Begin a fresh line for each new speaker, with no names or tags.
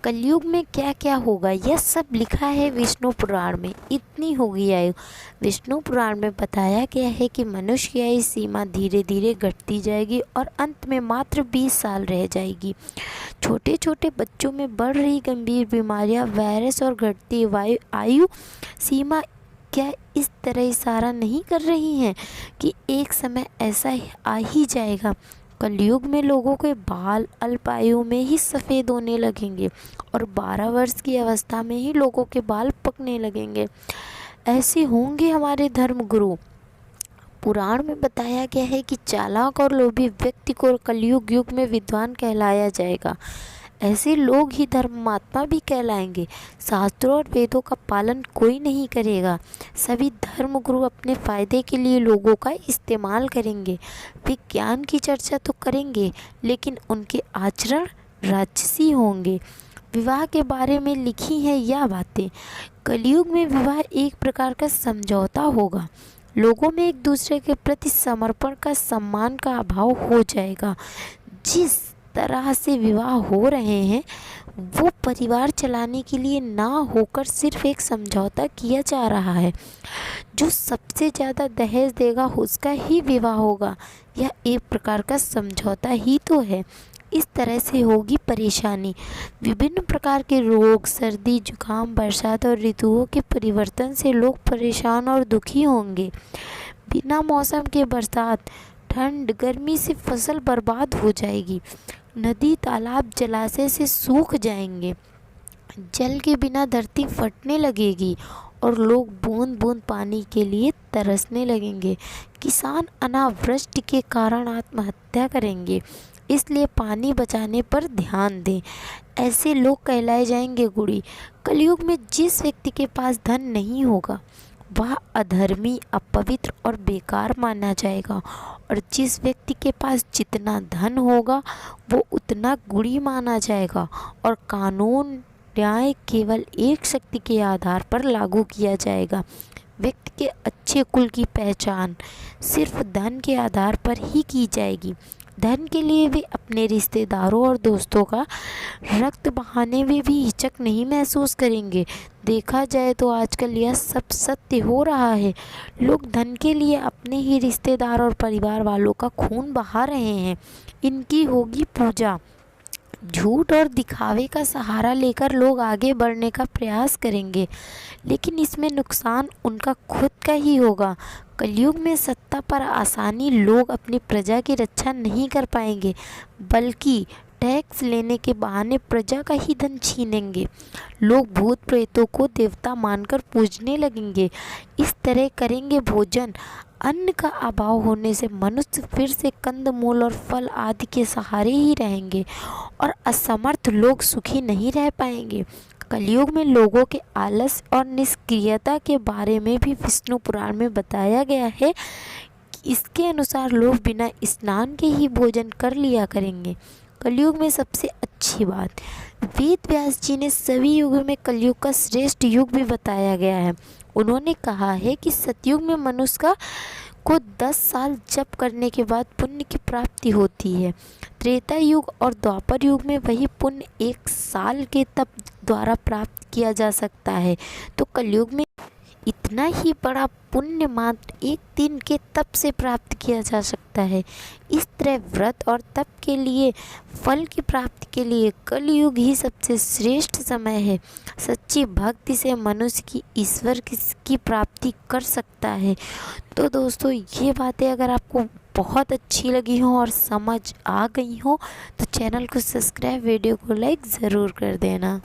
कलयुग में क्या क्या होगा यह सब लिखा है विष्णु पुराण में। इतनी होगी आयु। विष्णु पुराण में बताया गया है कि मनुष्य की आयु सीमा धीरे धीरे घटती जाएगी और अंत में मात्र 20 साल रह जाएगी। छोटे छोटे बच्चों में बढ़ रही गंभीर बीमारियां, वायरस और घटती आयु सीमा क्या इस तरह इशारा नहीं कर रही हैं कि एक समय ऐसा आ ही जाएगा। कलयुग में लोगों के बाल अल्प आयु में ही सफ़ेद होने लगेंगे और 12 वर्ष की अवस्था में ही लोगों के बाल पकने लगेंगे। ऐसे होंगे हमारे धर्मगुरु। पुराण में बताया गया है कि चालाक और लोभी व्यक्ति को कलयुग युग में विद्वान कहलाया जाएगा। ऐसे लोग ही धर्मात्मा भी कहलाएंगे। शास्त्रों और वेदों का पालन कोई नहीं करेगा। सभी धर्मगुरु अपने फ़ायदे के लिए लोगों का इस्तेमाल करेंगे। विज्ञान की चर्चा तो करेंगे लेकिन उनके आचरण राजसी होंगे। विवाह के बारे में लिखी हैं यह बातें। कलयुग में विवाह एक प्रकार का समझौता होगा। लोगों में एक दूसरे के प्रति समर्पण का, सम्मान का अभाव हो जाएगा। जिस तरह से विवाह हो रहे हैं वो परिवार चलाने के लिए ना होकर सिर्फ एक समझौता किया जा रहा है। जो सबसे ज़्यादा दहेज देगा उसका ही विवाह होगा। यह एक प्रकार का समझौता ही तो है। इस तरह से होगी परेशानी। विभिन्न प्रकार के रोग, सर्दी, जुकाम, बरसात और ऋतुओं के परिवर्तन से लोग परेशान और दुखी होंगे। बिना मौसम के बरसात, ठंड, गर्मी से फसल बर्बाद हो जाएगी। नदी, तालाब, जलाशय से सूख जाएंगे। जल के बिना धरती फटने लगेगी और लोग बूंद बूंद पानी के लिए तरसने लगेंगे। किसान अनावृष्टि के कारण आत्महत्या करेंगे। इसलिए पानी बचाने पर ध्यान दें। ऐसे लोग कहलाए जाएंगे गुड़ी। कलयुग में जिस व्यक्ति के पास धन नहीं होगा वह अधर्मी, अपवित्र और बेकार माना जाएगा और जिस व्यक्ति के पास जितना धन होगा वो उतना गुणी माना जाएगा और कानून न्याय केवल एक शक्ति के आधार पर लागू किया जाएगा। व्यक्ति के अच्छे कुल की पहचान सिर्फ धन के आधार पर ही की जाएगी। धन के लिए वे अपने रिश्तेदारों और दोस्तों का रक्त बहाने में भी हिचक नहीं महसूस करेंगे। देखा जाए तो आजकल यह सब सत्य हो रहा है। लोग धन के लिए अपने ही रिश्तेदार और परिवार वालों का खून बहा रहे हैं। इनकी होगी पूजा। झूठ और दिखावे का सहारा लेकर लोग आगे बढ़ने का प्रयास करेंगे लेकिन इसमें नुकसान उनका खुद का ही होगा। कलयुग में सत्ता पर आसानी लोग अपनी प्रजा की रक्षा नहीं कर पाएंगे बल्कि टैक्स लेने के बहाने प्रजा का ही धन छीनेंगे। लोग भूत प्रेतों को देवता मानकर पूजने लगेंगे। इस तरह करेंगे भोजन। अन्न का अभाव होने से मनुष्य फिर से कंदमूल और फल आदि के सहारे ही रहेंगे और असमर्थ लोग सुखी नहीं रह पाएंगे। कलयुग में लोगों के आलस और निष्क्रियता के बारे में भी विष्णु पुराण में बताया गया है। इसके अनुसार लोग बिना स्नान के ही भोजन कर लिया करेंगे। कलयुग में सबसे अच्छी बात, वेद व्यास जी ने सभी युगों में कलयुग का श्रेष्ठ युग भी बताया गया है। उन्होंने कहा है कि सतयुग में मनुष्य को 10 साल जप करने के बाद पुण्य की प्राप्ति होती है। त्रेता युग और द्वापर युग में वही पुण्य 1 साल के तप द्वारा प्राप्त किया जा सकता है। तो कलयुग में इतना ही बड़ा पुण्य मात्र 1 दिन के तप से प्राप्त किया जा सकता है। इस तरह व्रत और तप के लिए, फल की प्राप्ति के लिए कलयुग ही सबसे श्रेष्ठ समय है। सच्ची भक्ति से मनुष्य की ईश्वर की प्राप्ति कर सकता है। तो दोस्तों ये बातें अगर आपको बहुत अच्छी लगी हो और समझ आ गई हो तो चैनल को सब्सक्राइब, वीडियो को लाइक ज़रूर कर देना।